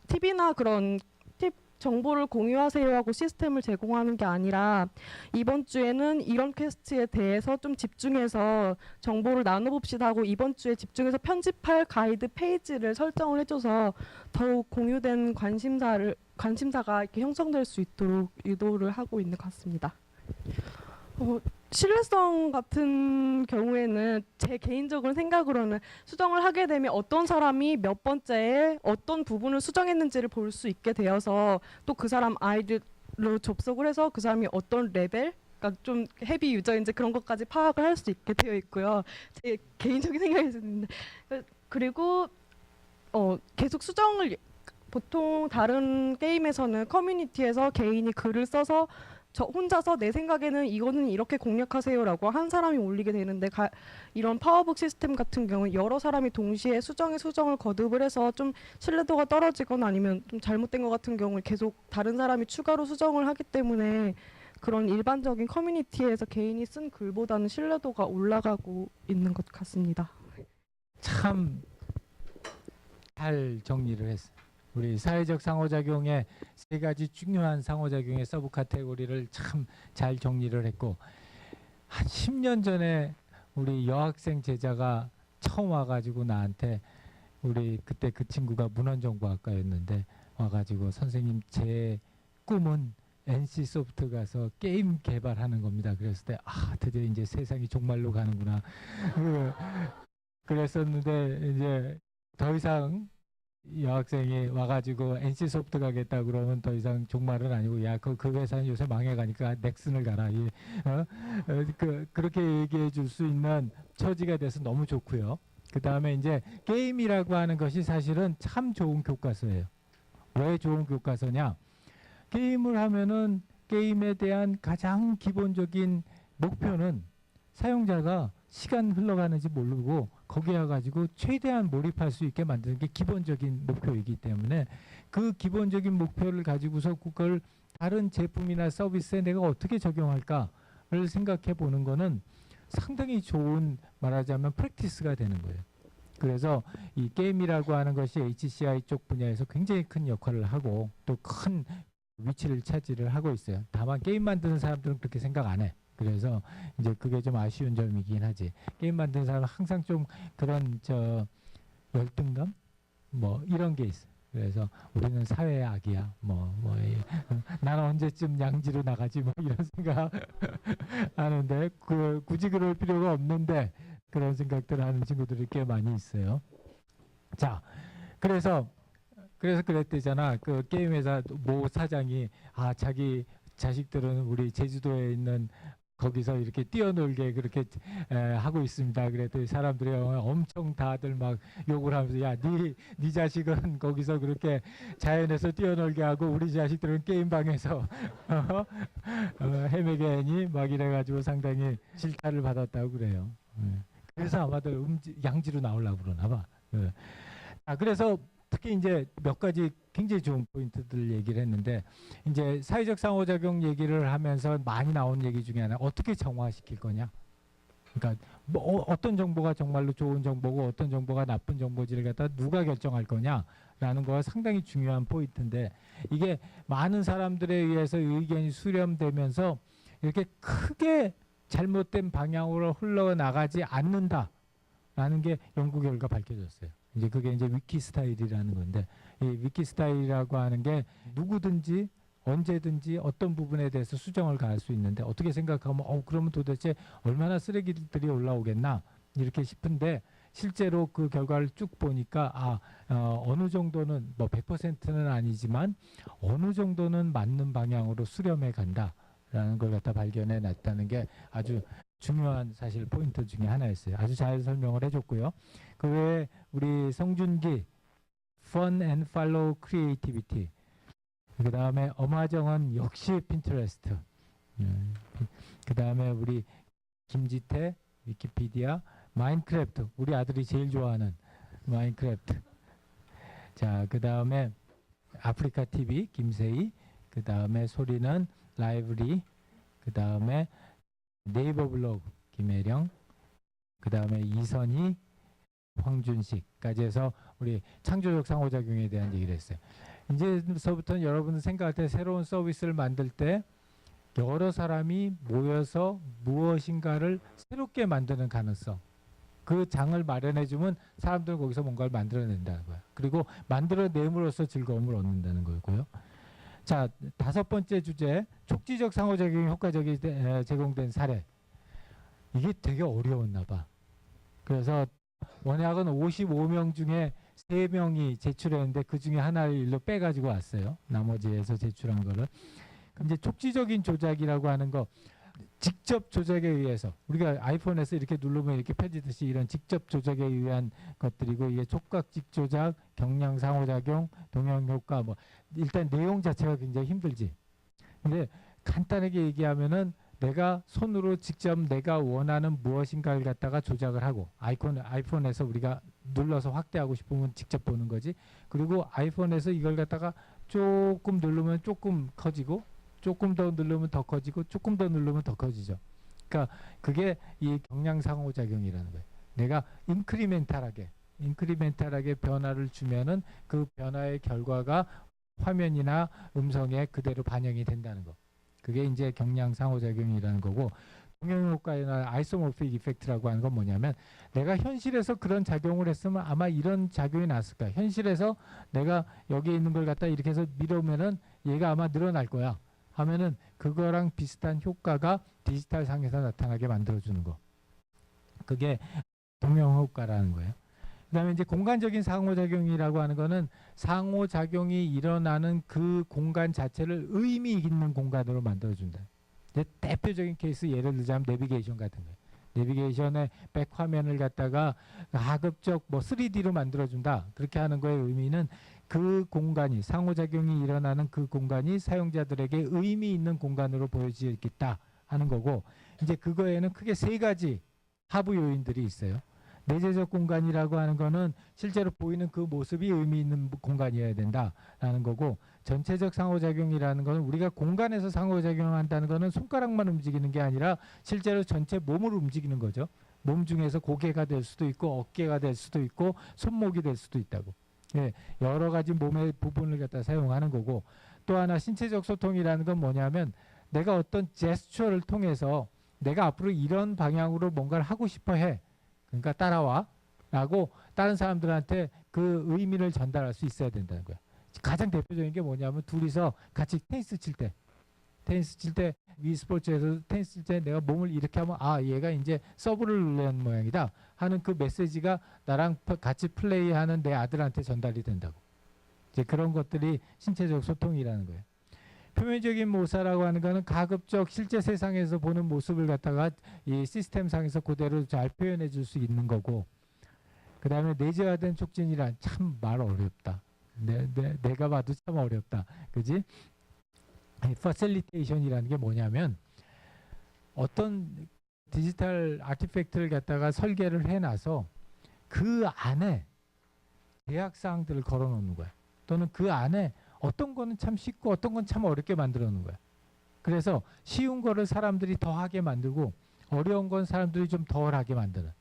팁이나 그런 팁 정보를 공유하세요 하고 시스템을 제공하는 게 아니라 이번 주에는 이런 퀘스트에 대해서 좀 집중해서 정보를 나눠봅시다 하고 이번 주에 집중해서 편집할 가이드 페이지를 설정을 해줘서 더욱 공유된 관심사가 이렇게 형성될 수 있도록 유도를 하고 있는 것 같습니다. 신뢰성 같은 경우에는 제 개인적인 생각으로는 수정을 하게 되면 어떤 사람이 몇 번째에 어떤 부분을 수정했는지를 볼 수 있게 되어서 또 그 사람 아이디로 접속을 해서 그 사람이 어떤 레벨, 그러니까 좀 헤비 유저인지 그런 것까지 파악을 할 수 있게 되어 있고요. 제 개인적인 생각이었는데 그리고 계속 수정을 보통 다른 게임에서는 커뮤니티에서 개인이 글을 써서 저 혼자서 내 생각에는 이거는 이렇게 공략하세요라고 한 사람이 올리게 되는데 이런 파워북 시스템 같은 경우는 여러 사람이 동시에 수정을 거듭을 해서 좀 신뢰도가 떨어지거나 아니면 좀 잘못된 것 같은 경우는 계속 다른 사람이 추가로 수정을 하기 때문에 그런 일반적인 커뮤니티에서 개인이 쓴 글보다는 신뢰도가 올라가고 있는 것 같습니다. 참 잘 정리를 했어요. 우리 사회적 상호작용의 세 가지 중요한 상호작용의 서브 카테고리를 참 잘 정리를 했고, 한 10년 전에 우리 여학생 제자가 처음 와가지고 나한테, 우리 그때 그 친구가 문헌정보학과였는데 와가지고 선생님 제 꿈은 NC 소프트 가서 게임 개발하는 겁니다. 그랬을 때 드디어 이제 세상이 종말로 가는구나. 그랬었는데 이제 더 이상 여학생이 와가지고 NC 소프트 가겠다 그러면 더 이상 종말은 아니고, 야 그 회사는 요새 망해가니까 넥슨을 가라. 그렇게 얘기해 줄 수 있는 처지가 돼서 너무 좋고요. 그 다음에 이제 게임이라고 하는 것이 사실은 참 좋은 교과서예요. 왜 좋은 교과서냐? 게임을 하면은 게임에 대한 가장 기본적인 목표는 사용자가 시간 흘러가는지 모르고 거기에 가지고 최대한 몰입할 수 있게 만드는 게 기본적인 목표이기 때문에, 그 기본적인 목표를 가지고서 그걸 다른 제품이나 서비스에 내가 어떻게 적용할까를 생각해 보는 거는 상당히 좋은, 말하자면 프랙티스가 되는 거예요. 그래서 이 게임이라고 하는 것이 HCI 쪽 분야에서 굉장히 큰 역할을 하고 또 큰 위치를 차지를 하고 있어요. 다만 게임 만드는 사람들은 그렇게 생각 안 해. 그래서 이제 그게 좀 아쉬운 점이긴 하지. 게임 만드는 사람은 항상 좀 그런 열등감 뭐 이런 게 있어. 그래서 우리는 사회의 악이야. 나는 언제쯤 양지로 나가지 뭐 이런 생각 하는데 굳이 그럴 필요가 없는데 그런 생각들을 하는 친구들이 꽤 많이 있어요. 자, 그래서 그랬대잖아. 그 게임 회사 모 사장이 자기 자식들은 우리 제주도에 있는 거기서 이렇게 뛰어놀게 그렇게 하고 있습니다. 그랬더니 사람들이 엄청 다들 막 욕을 하면서, 야, 네 자식은 거기서 그렇게 자연에서 뛰어놀게 하고 우리 자식들은 게임방에서 헤매게 하니 막 이래가지고 상당히 질타를 받았다고 그래요. 그래서 아마도 양지로 나오려고 그러나 봐. 그래서 특히 이제 몇 가지 굉장히 좋은 포인트들 얘기를 했는데, 이제 사회적 상호작용 얘기를 하면서 많이 나온 얘기 중에 하나, 어떻게 정화시킬 거냐. 그러니까 뭐 어떤 정보가 정말로 좋은 정보고 어떤 정보가 나쁜 정보지를 갖다 누가 결정할 거냐라는 거가 상당히 중요한 포인트인데, 이게 많은 사람들에 의해서 의견이 수렴되면서 이렇게 크게 잘못된 방향으로 흘러나가지 않는다라는 게 연구 결과 밝혀졌어요. 이제 그게 이제 위키 스타일이라는 건데, 이 위키 스타일이라고 하는 게 누구든지 언제든지 어떤 부분에 대해서 수정을 가할 수 있는데, 어떻게 생각하면 그러면 도대체 얼마나 쓰레기들이 올라오겠나 이렇게 싶은데, 실제로 그 결과를 쭉 보니까 어느 정도는 뭐 100%는 아니지만 어느 정도는 맞는 방향으로 수렴해 간다라는 걸 갖다 발견해 놨다는 게 아주 중요한 사실 포인트 중에 하나였어요. 아주 잘 설명을 해줬고요. 그 외에 우리 성준기 Fun and Follow Creativity, 그 다음에 엄하정은 역시 핀터레스트, 그 다음에 우리 김지태 위키피디아, 마인크래프트, 우리 아들이 제일 좋아하는 마인크래프트. 자, 그 다음에 아프리카 TV 김세희, 그 다음에 소리는 라이브리, 그 다음에 네이버 블로그 김혜령, 그 다음에 이선희, 황준식까지 해서 우리 창조적 상호작용에 대한 얘기를 했어요. 이제서부터는 여러분 생각할 때 새로운 서비스를 만들 때 여러 사람이 모여서 무엇인가를 새롭게 만드는 가능성, 그 장을 마련해주면 사람들은 거기서 뭔가를 만들어낸다는 거야. 그리고 만들어냄으로써 즐거움을 얻는다는 거고요. 자, 5번째 주제, 촉지적 상호작용이 효과적이 제공된 사례. 이게 되게 어려웠나 봐. 그래서 원약은 55명 중에 3명이 제출했는데 그 중에 하나를 일로 빼가지고 왔어요. 나머지에서 제출한 거를. 그럼 이제 촉지적인 조작이라고 하는 거, 직접 조작에 의해서 우리가 아이폰에서 이렇게 누르면 이렇게 펴지듯이 이런 직접 조작에 의한 것들이고, 이게 촉각직 조작, 경량 상호작용, 동형 효과, 뭐 일단 내용 자체가 굉장히 힘들지. 근데 간단하게 얘기하면은 내가 손으로 직접 내가 원하는 무엇인가를 갖다가 조작을 하고, 아이폰에서 우리가 눌러서 확대하고 싶으면 직접 보는 거지. 그리고 아이폰에서 이걸 갖다가 조금 누르면 조금 커지고, 조금 더 누르면 더 커지고, 조금 더 누르면 더 커지죠. 그러니까 그게 이 경량 상호작용이라는 거예요. 내가 인크리멘탈하게 변화를 주면은 그 변화의 결과가 화면이나 음성에 그대로 반영이 된다는 거. 그게 이제 경량 상호작용이라는 거고, 동형 효과나 아이소모픽 이펙트라고 하는 건 뭐냐면, 내가 현실에서 그런 작용을 했으면 아마 이런 작용이 났을 거야. 현실에서 내가 여기 있는 걸 갖다 이렇게 해서 밀으면은 얘가 아마 늘어날 거야 하면은 그거랑 비슷한 효과가 디지털 상에서 나타나게 만들어주는 거. 그게 동형 효과라는 거예요. 그다음에 이제 공간적인 상호작용이라고 하는 거는 상호작용이 일어나는 그 공간 자체를 의미 있는 공간으로 만들어준다. 대표적인 케이스 예를 들자면 내비게이션 같은 거예요. 내비게이션의 백 화면을 갖다가 가급적 뭐 3D로 만들어준다. 그렇게 하는 거의 의미는 그 공간이, 상호작용이 일어나는 그 공간이 사용자들에게 의미 있는 공간으로 보여지겠다 하는 거고, 이제 그거에는 크게 3가지 하부 요인들이 있어요. 내재적 공간이라고 하는 거는 실제로 보이는 그 모습이 의미 있는 공간이어야 된다라는 거고, 전체적 상호작용이라는 거는 우리가 공간에서 상호작용한다는 거는 손가락만 움직이는 게 아니라 실제로 전체 몸을 움직이는 거죠. 몸 중에서 고개가 될 수도 있고 어깨가 될 수도 있고 손목이 될 수도 있다고. 예, 여러 가지 몸의 부분을 갖다 사용하는 거고, 또 하나 신체적 소통이라는 건 뭐냐면, 내가 어떤 제스처를 통해서 내가 앞으로 이런 방향으로 뭔가를 하고 싶어 해. 그러니까 따라와 라고 다른 사람들한테 그 의미를 전달할 수 있어야 된다는 거야. 가장 대표적인 게 뭐냐면, 둘이서 같이 테니스 칠 때 위스포츠에서 테니스 칠 때 내가 몸을 이렇게 하면 얘가 이제 서브를 누르는 모양이다 하는 그 메시지가 나랑 같이 플레이하는 내 아들한테 전달이 된다고. 이제 그런 것들이 신체적 소통이라는 거예요. 표면적인 모사라고 하는 거는 가급적 실제 세상에서 보는 모습을 갖다가 이 시스템상에서 그대로 잘 표현해 줄 수 있는 거고, 그 다음에 내재화된 촉진이란 참 말 어렵다. 내가 봐도 참 어렵다. 그지? 퍼실리테이션이라는 게 뭐냐면, 어떤 디지털 아티팩트를 갖다가 설계를 해놔서 그 안에 제약사항들을 걸어놓는 거야. 또는 그 안에 어떤 거는 참 쉽고 어떤 건 참 어렵게 만들어 놓은 거야. 그래서 쉬운 거를 사람들이 더 하게 만들고 어려운 건 사람들이 좀 덜 하게 만드는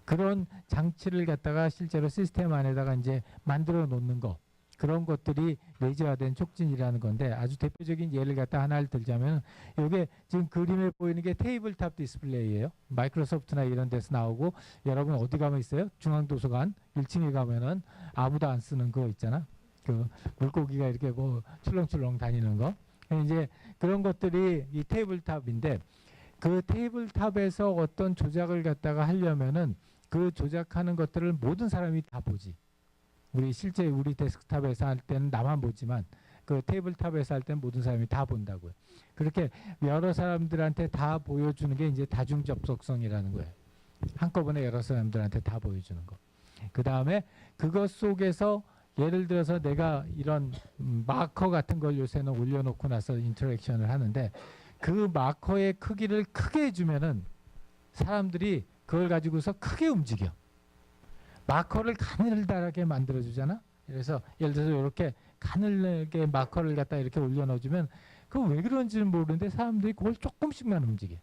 그런 장치를 갖다가 실제로 시스템 안에다가 이제 만들어 놓는 거, 그런 것들이 내재화된 촉진이라는 건데, 아주 대표적인 예를 갖다 하나를 들자면, 이게 지금 그림에 보이는 게 테이블탑 디스플레이예요. 마이크로소프트나 이런 데서 나오고, 여러분 어디 가면 있어요? 중앙도서관 1층에 가면은 아무도 안 쓰는 거 있잖아. 그 물고기가 이렇게 뭐 출렁출렁 다니는 거. 이제 그런 것들이 이 테이블탑인데, 그 테이블탑에서 어떤 조작을 갖다가 하려면은 그 조작하는 것들을 모든 사람이 다 보지. 실제 우리 데스크탑에서 할 때는 나만 보지만 그 테이블탑에서 할 때는 모든 사람이 다 본다고요. 그렇게 여러 사람들한테 다 보여주는 게 이제 다중 접속성이라는 거예요. 한꺼번에 여러 사람들한테 다 보여주는 거. 그 다음에 그것 속에서 예를 들어서 내가 이런 마커 같은 걸 요새는 올려놓고 나서 인터랙션을 하는데, 그 마커의 크기를 크게 해주면은 사람들이 그걸 가지고서 크게 움직여. 마커를 가늘다랗게 만들어주잖아. 그래서 예를 들어서 이렇게 가늘게 마커를 갖다 이렇게 올려놓으면, 그건 왜 그런지는 모르는데 사람들이 그걸 조금씩만 움직여.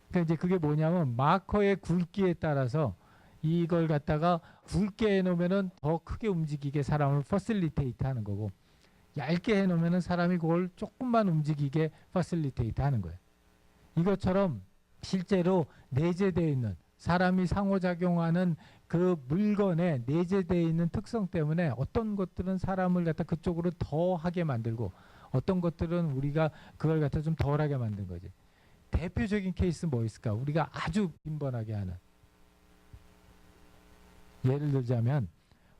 그러니까 이제 그게 뭐냐면, 마커의 굵기에 따라서 이걸 갖다가 굵게 해놓으면은 더 크게 움직이게 사람을 퍼실리테이트 하는 거고, 얇게 해놓으면은 사람이 그걸 조금만 움직이게 퍼실리테이트 하는 거예요. 이것처럼 실제로 내재되어 있는, 사람이 상호작용하는 그 물건에 내재되어 있는 특성 때문에 어떤 것들은 사람을 갖다 그쪽으로 더 하게 만들고, 어떤 것들은 우리가 그걸 갖다 좀 덜하게 만든 거지. 대표적인 케이스 뭐 있을까? 우리가 아주 빈번하게 하는. 예를 들자면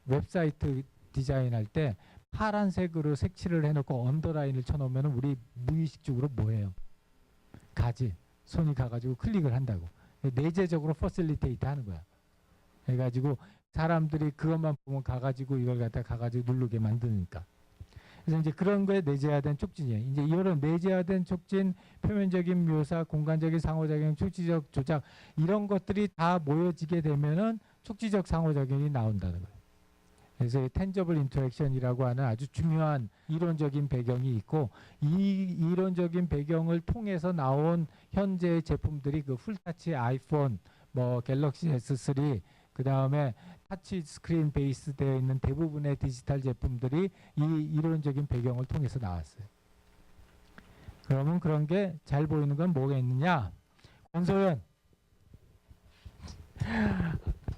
웹사이트 디자인할 때 파란색으로 색칠을 해놓고 언더라인을 쳐놓으면 우리 무의식적으로 뭐예요? 가지. 손이 가가지고 클릭을 한다고. 내재적으로 퍼실리테이트 하는 거야. 해가지고 사람들이 그것만 보면 가가지고 이걸 갖다 가가지고 누르게 만드니까. 그래서 이제 그런 거에 내재화된 촉진이에요. 이제 이런 내재화된 촉진, 표면적인 묘사, 공간적인 상호작용, 촉지적 조작 이런 것들이 다 모여지게 되면은 촉지적 상호작용이 나온다는 거예요. 그래서 텐저블 인터랙션이라고 하는 아주 중요한 이론적인 배경이 있고 이 이론적인 배경을 통해서 나온 현재의 제품들이 그 풀타치 아이폰, 뭐 갤럭시 S3 그 다음에 타치 스크린 베이스 되어 있는 대부분의 디지털 제품들이 이 이론적인 배경을 통해서 나왔어요. 그러면 그런 게 잘 보이는 건 뭐가 있느냐? 권소연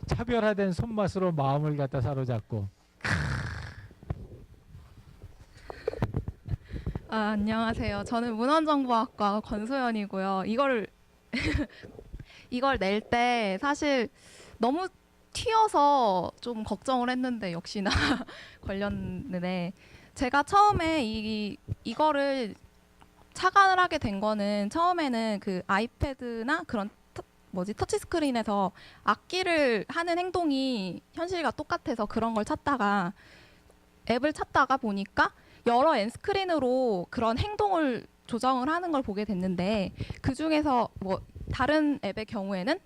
차별화된 손맛으로 마음을 갖다 사로잡고. 안녕하세요. 저는 문헌정보학과 권소연이고요. 이걸 낼 때 사실 너무 튀어서 좀 걱정을 했는데 역시나 관련돼 제가 처음에 이거를 착안을 하게 된 거는 처음에는 그 아이패드나 그런 터치 스크린에서 악기를 하는 행동이 현실과 똑같아서 그런 걸 찾다가 앱을 찾다가 보니까 여러 엔스크린으로 그런 행동을 조정을 하는 걸 보게 됐는데 그 중에서 뭐 다른 앱의 경우에는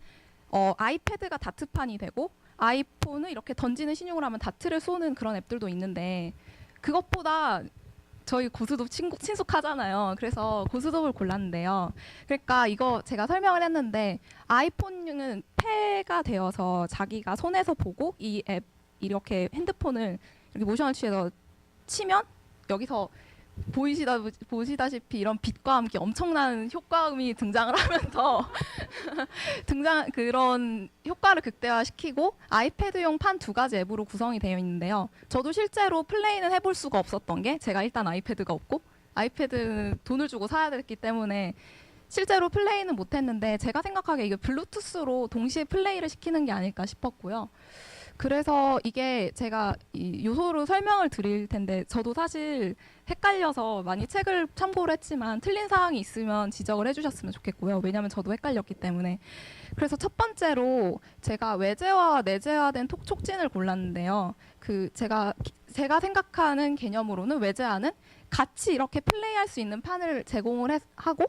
아이패드가 다트판이 되고 아이폰을 이렇게 던지는 신용을 하면 다트를 쏘는 그런 앱들도 있는데 그것보다 저희 고수톱 친숙하잖아요. 그래서 고수톱을 골랐는데요. 그러니까 이거 제가 설명을 했는데 아이폰은 폐가 되어서 자기가 손에서 보고 이 앱 이렇게 핸드폰을 이렇게 모션을 취해서 치면 여기서 보시다시피 이런 빛과 함께 엄청난 효과음이 등장을 하면서 그런 효과를 극대화시키고 아이패드용 판 2가지 앱으로 구성이 되어 있는데요. 저도 실제로 플레이는 해볼 수가 없었던 게 제가 일단 아이패드가 없고 아이패드 돈을 주고 사야 됐기 때문에 실제로 플레이는 못했는데 제가 생각하기에 이게 블루투스로 동시에 플레이를 시키는 게 아닐까 싶었고요. 그래서 이게 제가 이 요소로 설명을 드릴 텐데 저도 사실 헷갈려서 많이 책을 참고를 했지만 틀린 사항이 있으면 지적을 해주셨으면 좋겠고요. 왜냐하면 저도 헷갈렸기 때문에. 그래서 첫 번째로 제가 외재와 내재화된 촉진을 골랐는데요. 제가 생각하는 개념으로는 외재화는 같이 이렇게 플레이할 수 있는 판을 제공을 하고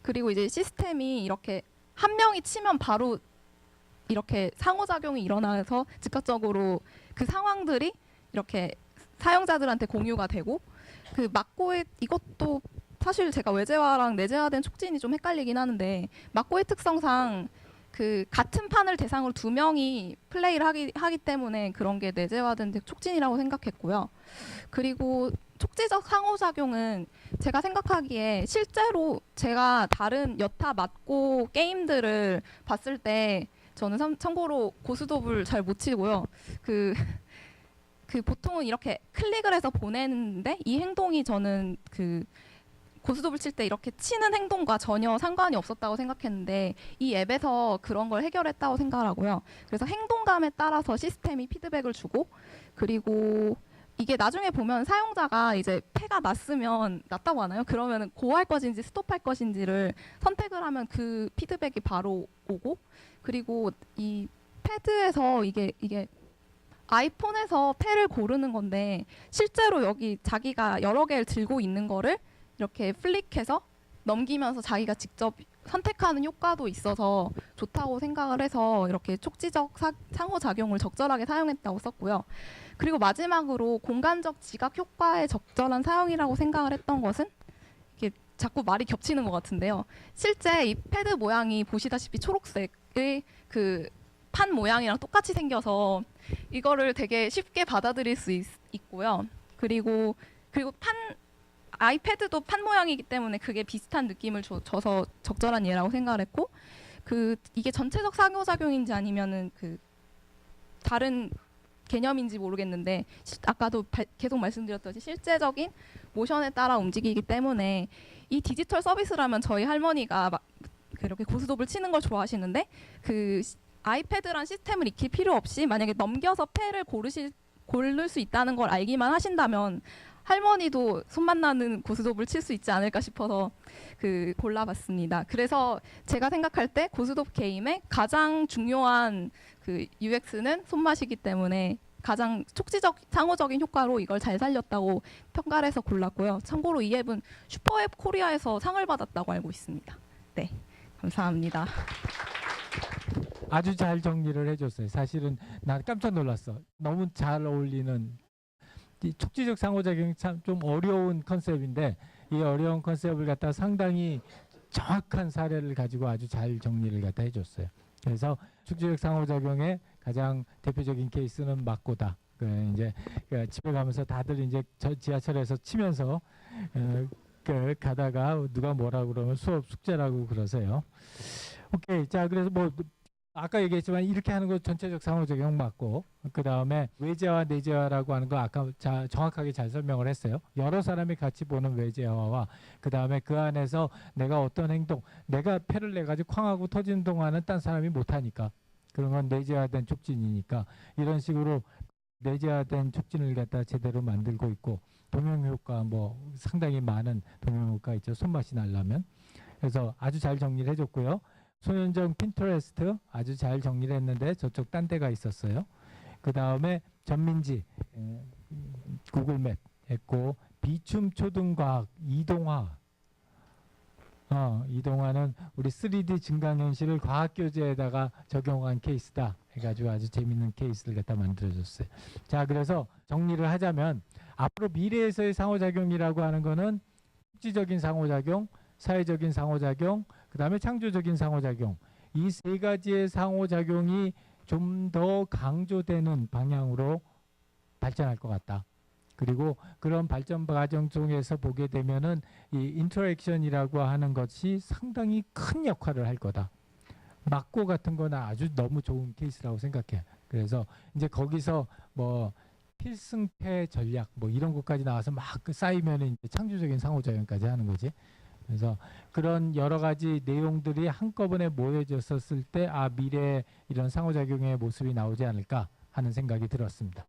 그리고 이제 시스템이 이렇게 한 명이 치면 바로 이렇게 상호작용이 일어나서 즉각적으로 그 상황들이 이렇게 사용자들한테 공유가 되고 막고의 이것도 사실 제가 외재화랑 내재화된 촉진이 좀 헷갈리긴 하는데 막고의 특성상 같은 판을 대상으로 2명이 플레이를 하기 때문에 그런 게 내재화된 촉진이라고 생각했고요. 그리고 촉지적 상호작용은 제가 생각하기에 실제로 제가 다른 여타 막고 게임들을 봤을 때 저는 참고로 고수톱을 잘 못 치고요. 보통은 이렇게 클릭을 해서 보내는데 이 행동이 저는 고수톱을 칠 때 이렇게 치는 행동과 전혀 상관이 없었다고 생각했는데 이 앱에서 그런 걸 해결했다고 생각을 하고요. 그래서 행동감에 따라서 시스템이 피드백을 주고 그리고 이게 나중에 보면 사용자가 이제 폐가 났다고 하나요? 그러면 고할 것인지 스톱할 것인지를 선택을 하면 그 피드백이 바로 오고 그리고 이 패드에서 이게 아이폰에서 폐를 고르는 건데 실제로 여기 자기가 여러 개를 들고 있는 거를 이렇게 플릭해서 넘기면서 자기가 직접 선택하는 효과도 있어서 좋다고 생각을 해서 이렇게 촉지적 상호작용을 적절하게 사용했다고 썼고요. 그리고 마지막으로 공간적 지각 효과의 적절한 사용이라고 생각을 했던 것은 이게 자꾸 말이 겹치는 것 같은데요. 실제 이 패드 모양이 보시다시피 초록색의 판 모양이랑 똑같이 생겨서 이거를 되게 쉽게 받아들일 수 있고요. 그리고 아이패드도 판 모양이기 때문에 그게 비슷한 느낌을 줘서 적절한 예라고 생각을 했고 이게 전체적 상호작용인지 아니면은 다른 개념인지 모르겠는데 아까도 계속 말씀드렸듯이 실제적인 모션에 따라 움직이기 때문에 이 디지털 서비스라면 저희 할머니가 이렇게 고스톱을 치는 걸 좋아하시는데 그 아이패드란 시스템을 익힐 필요 없이 만약에 넘겨서 패를 고를 수 있다는 걸 알기만 하신다면 할머니도 손맛 나는 고스톱을 칠 수 있지 않을까 싶어서 골라봤습니다. 그래서 제가 생각할 때 고스톱 게임의 가장 중요한 UX는 손맛이기 때문에 가장 촉지적 상호적인 효과로 이걸 잘 살렸다고 평가를 해서 골랐고요. 참고로 이 앱은 슈퍼앱 코리아에서 상을 받았다고 알고 있습니다. 네, 감사합니다. 아주 잘 정리를 해줬어요. 사실은 난 깜짝 놀랐어. 너무 잘 어울리는 이 촉지적 상호작용이 참 좀 어려운 컨셉인데 이 어려운 컨셉을 갖다 상당히 정확한 사례를 가지고 아주 잘 정리를 갖다 해줬어요. 그래서 촉지적 상호작용의 가장 대표적인 케이스는 막고다. 이제 집에 가면서 다들 이제 지하철에서 치면서 가다가 누가 뭐라 그러면 수업 숙제라고 그러세요. 오케이. 자, 그래서 뭐 아까 얘기했지만 이렇게 하는 거 전체적 상호작용 맞고 그 다음에 외제화 내재화라고 하는 거 아까 정확하게 잘 설명을 했어요. 여러 사람이 같이 보는 외제화와 그 다음에 그 안에서 내가 어떤 행동, 내가 패를 내가지고 쾅하고 터지는 동안은 딴 사람이 못하니까 그런 건 내재화된 촉진이니까 이런 식으로 내재화된 촉진을 갖다 제대로 만들고 있고 동영효과 뭐 상당히 많은 동영효과 있죠. 손맛이 나려면. 그래서 아주 잘 정리를 해줬고요. 손현정 핀터레스트 아주 잘 정리를 했는데 저쪽 딴 데가 있었어요. 그 다음에 전민지 구글맵 했고 비춤 초등과학 이동화 이동화는 우리 3D 증강현실을 과학교재에다가 적용한 케이스다 해가지고 아주 재밌는 케이스를 갖다 만들어줬어요. 자, 그래서 정리를 하자면 앞으로 미래에서의 상호작용이라고 하는 거는 국지적인 상호작용, 사회적인 상호작용, 그 다음에 창조적인 상호작용, 이 세 가지의 상호작용이 좀 더 강조되는 방향으로 발전할 것 같다. 그리고 그런 발전 과정 중에서 보게 되면은 이 인터랙션이라고 하는 것이 상당히 큰 역할을 할 거다. 막고 같은 거는 아주 너무 좋은 케이스라고 생각해. 그래서 이제 거기서 뭐 필승패 전략 뭐 이런 것까지 나와서 막 쌓이면은 이제 창조적인 상호작용까지 하는 거지. 그래서 그런 여러 가지 내용들이 한꺼번에 모여졌었을 때 미래에 이런 상호작용의 모습이 나오지 않을까 하는 생각이 들었습니다.